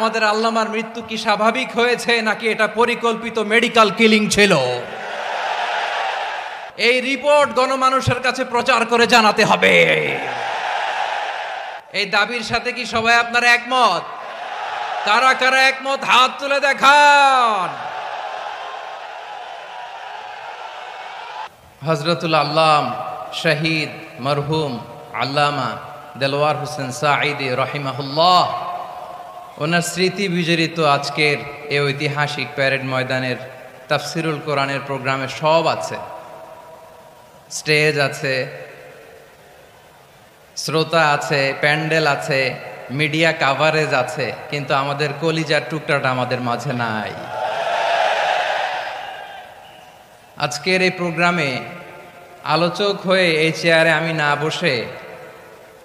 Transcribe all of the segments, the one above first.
আমাদের আল্লামার মৃত্যু কি স্বাভাবিক হয়েছে নাকি এটা পরিকল্পিত মেডিকেল কিলিং ছিল? এই রিপোর্ট গণমানুষের কাছে প্রচার করে জানাতে হবে। এই দাবির সাথে কি সবাই আপনারা একমত? কারা কারা একমত হাত তুলে দেখান। হযরতুল আল্লাম শহীদ মরহুম আল্লামা দেলওয়ার হোসেন সাঈদী রাহিমাহুল্লাহ, ওনার স্মৃতি বিজড়িত আজকের এই ঐতিহাসিক প্যারেড ময়দানের তাফসিরুল কোরআনের প্রোগ্রামে সব আছে। স্টেজ আছে, শ্রোতা আছে, প্যান্ডেল আছে, মিডিয়া কাভারেজ আছে, কিন্তু আমাদের কলিজার টুকরাটা আমাদের মাঝে নাই। আজকের এই প্রোগ্রামে আলোচক হয়ে এই চেয়ারে আমি না বসে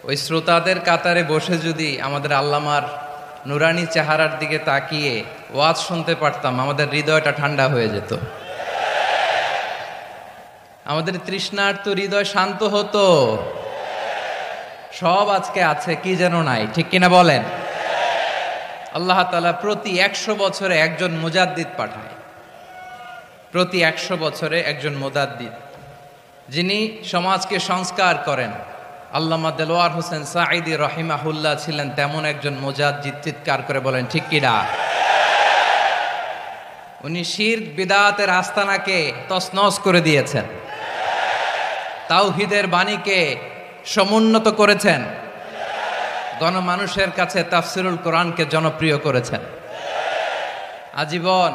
ওই শ্রোতাদের কাতারে বসে যদি আমাদের আল্লামার নুরানি চেহারার দিকে তাকিয়ে ওয়াজ শুনতে পারতাম, আমাদের হৃদয়টা ঠান্ডা হয়ে যেত, আমাদের তৃষ্ণার্ত হৃদয় শান্ত হতো। সব আজকে আছে, কি যেন নাই, ঠিক কিনা বলেন? আল্লাহ তাআলা প্রতি 100 বছরে একজন মুজাদ্দিদ পাঠায়, প্রতি 100 বছরে একজন মুজাদ্দিদ, যিনি সমাজকে সংস্কার করেন। আল্লামা দেলওয়ার হোসেন সাঈদী রাহিমাহুল্লাহ ছিলেন তেমন একজন মুজাদ্দিদ। চিৎকার করে বলেন ঠিক কিনা? উনি শিরক বিদআতের আস্তানাকে তছনছ করে দিয়েছেন, তাওহীদের বাণীকে সমুন্নত করেছেন, গণমানুষের কাছে তাফসিরুল কোরআনকে জনপ্রিয় করেছেন। আজীবন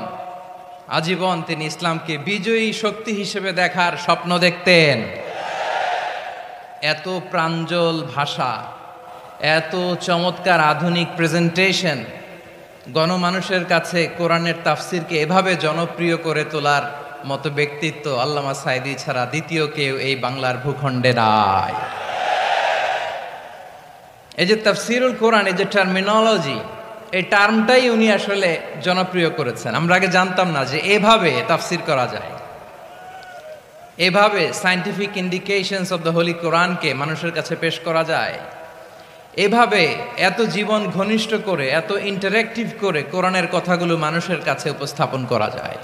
আজীবন তিনি ইসলামকে বিজয়ী শক্তি হিসেবে দেখার স্বপ্ন দেখতেন। এত প্রাঞ্জল ভাষা, এত চমৎকার আধুনিক প্রেজেন্টেশন, গণমানুষের কাছে কোরআনের তাফসিরকে এভাবে জনপ্রিয় করে তোলার মতো ব্যক্তিত্ব আল্লামা সাঈদী ছাড়া দ্বিতীয় কেউ এই বাংলার ভূখণ্ডে নাই। এই যে তাফসিরুল কোরআন, এই যে টার্মিনোলজি, এই টার্মটাই উনি আসলে জনপ্রিয় করেছেন। আমরা আগে জানতাম না যে এভাবে তাফসির করা যায়, এভাবে scientific indications of the Holi কোরআনকে মানুষের কাছে পেশ করা যায়, এভাবে এত জীবন ঘনিষ্ঠ করে, এত ইন্টারেক্টিভ করে কোরআনের কথাগুলো মানুষের কাছে উপস্থাপন করা যায়।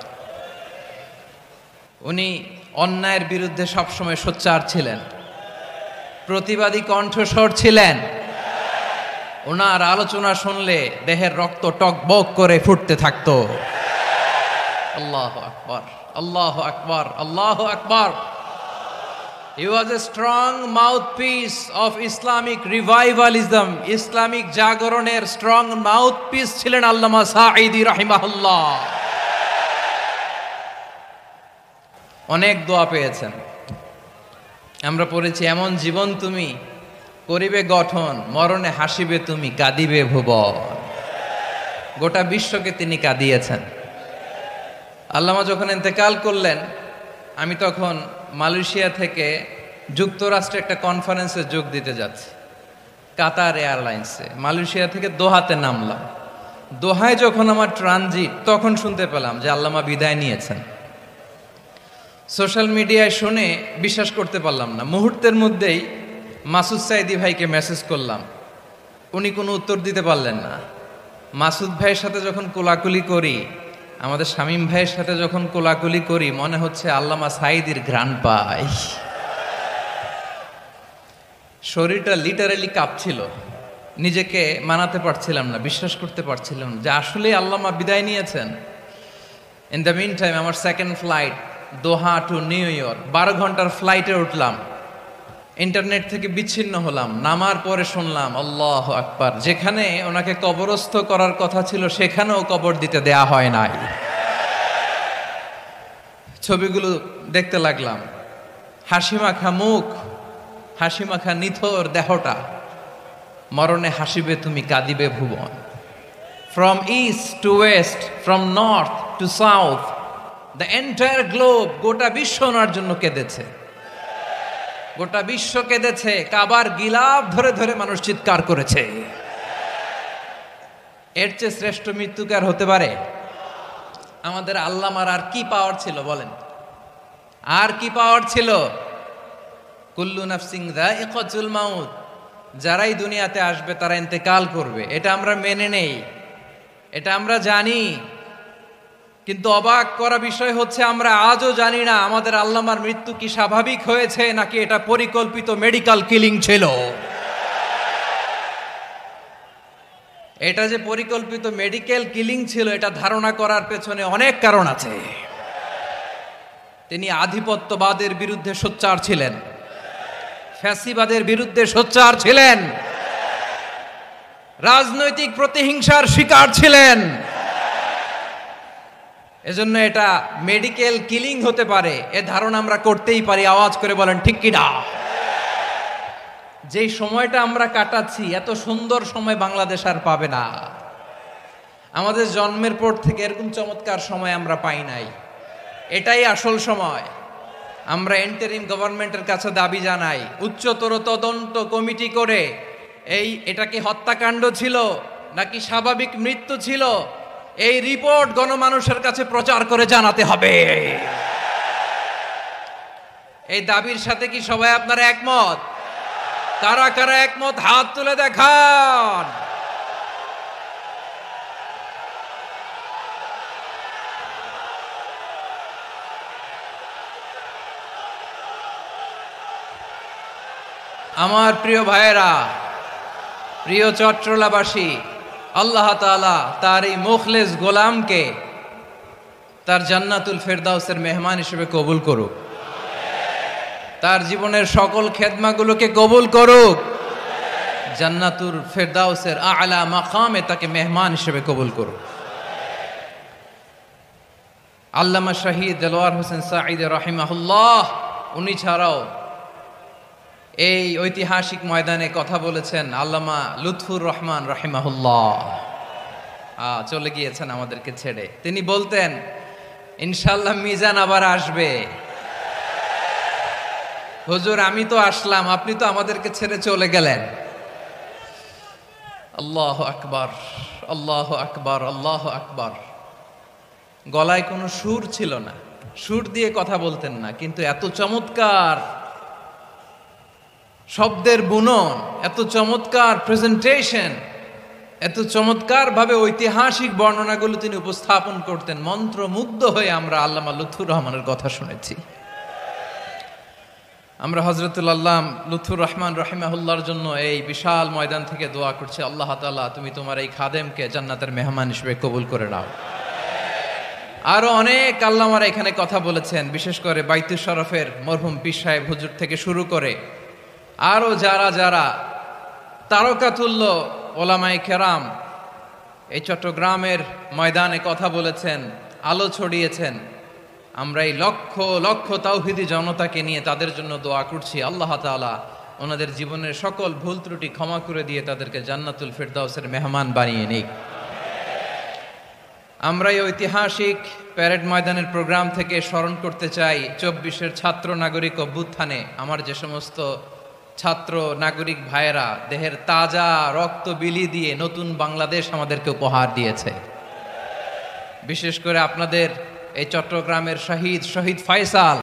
উনি অন্যায়ের বিরুদ্ধে সবসময় সোচ্চার ছিলেন, প্রতিবাদী কণ্ঠস্বর ছিলেন। ওনার আলোচনা শুনলে দেহের রক্ত টকবক করে ফুটতে থাকতো। আল্লাহু আকবার, আল্লাহু আকবার, আল্লাহু আকবার। He was a strong mouthpiece of Islamic revivalism. Islamic জাগরণের স্ট্রং মাউথপিস ছিলেন আল্লামা সাঈদী রাহিমাহুল্লাহ। অনেক দোয়া পেয়েছেন, আমরা পড়েছি, এমন জীবন তুমি করিবে গঠন, মরণে হাসিবে তুমি, কাঁদিবে ভুবন। গোটা বিশ্বকে তিনি কাঁদিয়েছেন। আল্লামা যখন ইন্তেকাল করলেন, আমি তখন মালয়েশিয়া থেকে যুক্তরাষ্ট্রে একটা কনফারেন্সে যোগ দিতে যাচ্ছি, কাতার এয়ারলাইন্সে। মালয়েশিয়া থেকে দোহাতে নামলাম। দোহায় যখন আমার ট্রানজিট, তখন শুনতে পেলাম যে আল্লামা বিদায় নিয়েছেন। সোশ্যাল মিডিয়ায় শুনে বিশ্বাস করতে পারলাম না। মুহূর্তের মধ্যেই মাসুদ সাঈদী ভাইকে মেসেজ করলাম, উনি কোনো উত্তর দিতে পারলেন না। মাসুদ ভাইয়ের সাথে যখন কোলাকুলি করি, আমাদের শামীম ভাইয়ের সাথে যখন কোলাকুলি করি, মনে হচ্ছে আল্লামা সাঈদীর ঘ্রাণ পাই। শরীরটা লিটারালি কাঁপছিল, নিজেকে মানাতে পারছিলাম না, বিশ্বাস করতে পারছিলাম যে আসলে আল্লামা বিদায় নিয়েছেন। ইন দ্য মিন টাইম আমার সেকেন্ড ফ্লাইট দোহা টু নিউ ইয়র্ক, 12 ঘন্টার ফ্লাইটে উঠলাম, ইন্টারনেট থেকে বিচ্ছিন্ন হলাম। নামার পরে শুনলাম আল্লাহু আকবার, যেখানে ওনাকে কবরস্থ করার কথা ছিল সেখানেও কবর দিতে দেয়া হয় নাই। ছবিগুলো দেখতে লাগলাম, হাসিমাখা মুখ, হাসিমাখা নিথর দেহটা, মরণে হাসিবে তুমি, কাঁদিবে ভুবন। From east to west, from north to south, the entire globe, গোটা বিশ্ব ওনার জন্য কেঁদেছে, গোটা বিশ্ব কেঁদেছে। কাবার গিলাফ ধরে ধরে মানুষ চিৎকার করেছে। এর চেয়ে শ্রেষ্ঠ মৃত্যুকার হতে পারে? আমাদের আল্লামার আর কি পাওয়ার ছিল বলেন? আর কি পাওয়ার ছিল? কুল্লু নাফসিন যায়িকাতুল মাউত, যারাই দুনিয়াতে আসবে তারা ইন্তেকাল করবে, এটা আমরা মেনে নেই। এটা আমরা জানি, কিন্তু অবাক করা বিষয় হচ্ছে আমরা আজও জানি না আমাদের আল্লামার মৃত্যু কি স্বাভাবিক হয়েছে নাকি এটা পরিকল্পিত মেডিকেল কিলিং ছিল। এটা যে পরিকল্পিত মেডিকেল কিলিং ছিল এটা ধারণা করার পেছনে অনেক কারণ আছে। তিনি আধিপত্যবাদের বিরুদ্ধে সোচ্চার ছিলেন, ফ্যাসিবাদের বিরুদ্ধে সোচ্চার ছিলেন, রাজনৈতিক প্রতিহিংসার শিকার ছিলেন। এজন্য এটা মেডিকেল কিলিং হতে পারে এ ধারণা আমরা করতেই পারি। আওয়াজ করে বলেন ঠিক কি না? যেই সময়টা আমরা কাটাচ্ছি এত সুন্দর সময় বাংলাদেশ আর পাবে না। আমাদের জন্মের পর থেকে এরকম চমৎকার সময় আমরা পাই নাই। এটাই আসল সময়। আমরা ইন্টারিম গভর্নমেন্টের কাছে দাবি জানাই, উচ্চতর তদন্ত কমিটি করে এটা কি হত্যাকাণ্ড ছিল নাকি স্বাভাবিক মৃত্যু ছিল এই রিপোর্ট গণমানুষের কাছে প্রচার করে জানাতে হবে। এই দাবির সাথে কি সবাই আপনারা একমত? কারা কারা একমত হাত তুলে দেখান। আমার প্রিয় ভাইয়েরা, প্রিয় চট্টলাবাসী, আল্লাহ তাআলা তার এই মুখলেস গোলামকে তার জান্নাতুল ফেরদাউসের মেহমান হিসেবে কবুল করুক, তার জীবনের সকল খেদমাগুলোকে কবুল করুক, জান্নাতুল ফেরদাউসের আলা মাকামে তাকে মেহমান হিসেবে কবুল করুক। আল্লামা শহীদ দেলোয়ার হোসেন সাঈদ রাহিমাহুল্লাহ উনি ছাড়াও এই ঐতিহাসিক ময়দানে কথা বলেছেন আল্লামা লুৎফুর রহমান রাহিমাহুল্লাহ। চলে গিয়েছেন আমাদেরকে ছেড়ে। তিনি বলতেন, ইনশাআল্লাহ মিজান আবার আসবে। হুজুর আমি তো আসলাম, আপনি তো আমাদেরকে ছেড়ে চলে গেলেন। আল্লাহু আকবার, আল্লাহু আকবার, আল্লাহু আকবার। গলায় কোনো সুর ছিল না, সুর দিয়ে কথা বলতেন না, কিন্তু এত চমৎকার শব্দের বুনন, এত চমৎকার প্রেজেন্টেশন, এত চমৎকার ভাবে ঐতিহাসিক বর্ণনাগুলো তিনি উপস্থাপন করতেন। মন্ত্রমুগ্ধ হয়ে আমরা আল্লামা লুৎফুর রহমানের কথা শুনেছি। আমরা হযরতুল আল্লাম লুৎফুর রহমান রাহিমাহুল্লাহর জন্য এই বিশাল ময়দান থেকে দোয়া করছি, আল্লাহ তাআলা তুমি তোমার এই খাদেমকে জান্নাতের মেহমান হিসেবে কবুল করে নাও। আরো অনেক আল্লামারা এখানে কথা বলেছেন, বিশেষ করে বাইতুল শরফের মরহুম পীর সাহেব হুজুর থেকে শুরু করে আরো যারা যারা তারকাতুল্য ওলামায়ে কেরাম এই চট্টগ্রামের ময়দানে কথা বলেছেন, আলো ছড়িয়েছেন। আমরা এই লক্ষ লক্ষ তাওহীদি জনতাকে নিয়ে তাদের জন্য দোয়া করছি, আল্লাহ তাআলা ওনাদের জীবনের সকল ভুল ত্রুটি ক্ষমা করে দিয়ে তাদেরকে জান্নাতুল ফেরদাউসের মেহমান বানিয়ে নিক। আমরা এই ঐতিহাসিক প্যারেড ময়দানের প্রোগ্রাম থেকে স্মরণ করতে চাই 24-এর ছাত্র নাগরিক অভ্যুত্থানে আমার যে সমস্ত ছাত্র নাগরিক ভাইয়েরা দেহের তাজা রক্ত বিলি দিয়ে নতুন বাংলাদেশ আমাদেরকে উপহার দিয়েছে। বিশেষ করে আপনাদের এই চট্টগ্রামের শহীদ ফয়সাল